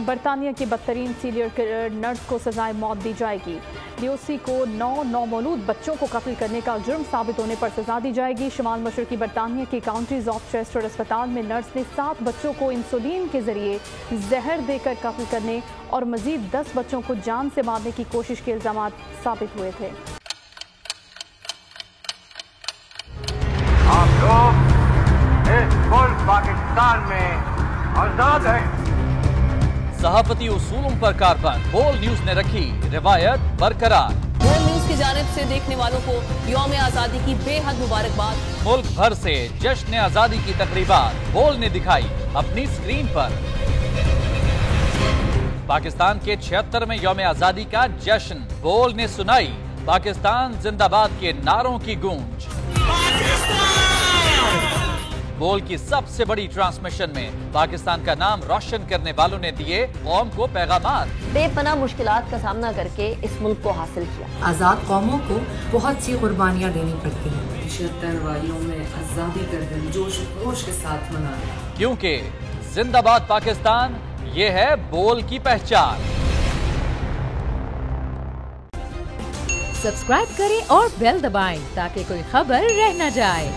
برطانیہ کی بدترین سینئر کیریئر نرس کو سزائے موت دی جائے گی۔ ڈیوسی کو 9 نومولود بچوں کو قتل کرنے کا جرم ثابت ہونے پر سزا دی جائے گی۔ شمال مشرقی برطانیہ کی کاؤنٹیز آف چیسٹر اسپتال میں نرس نے 7 بچوں کو انسولین کے ذریعے زہر دے کر قتل کرنے اور مزید 10 بچوں کو جان سے مارنے کی کوشش کے الزامات ثابت ہوئے تھے۔ آپ لوگ اس ملک پاکستان میں آزاد ہیں۔ صحافتی اصولوں پر کاربند بول نیوز نے رکھی روایت برقرار۔ بول نیوز کی جانب سے دیکھنے والوں کو یوم آزادی کی بے حد مبارکباد۔ ملک بھر سے جشن آزادی کی تقریبات بول نے دکھائی اپنی اسکرین پر۔ پاکستان کے 76ویں یوم آزادی کا جشن بول نے سنائی پاکستان زندہ باد کے نعروں کی گونج۔ بول کی سب سے بڑی ٹرانسمیشن میں پاکستان کا نام روشن کرنے والوں نے دیے قوم کو پیغامات۔ بے پناہ مشکلات کا سامنا کر کے اس ملک کو حاصل کیا۔ آزاد قوموں کو بہت سی قربانیاں دینی پڑتی ہیں۔ 76 واریوں میں آزادی کا دن جوش و خروش کے ساتھ منایا، کیونکہ زندہ باد پاکستان یہ ہے بول کی پہچان۔ سبسکرائب کریں اور بیل دبائیں تاکہ کوئی خبر رہ نہ جائے۔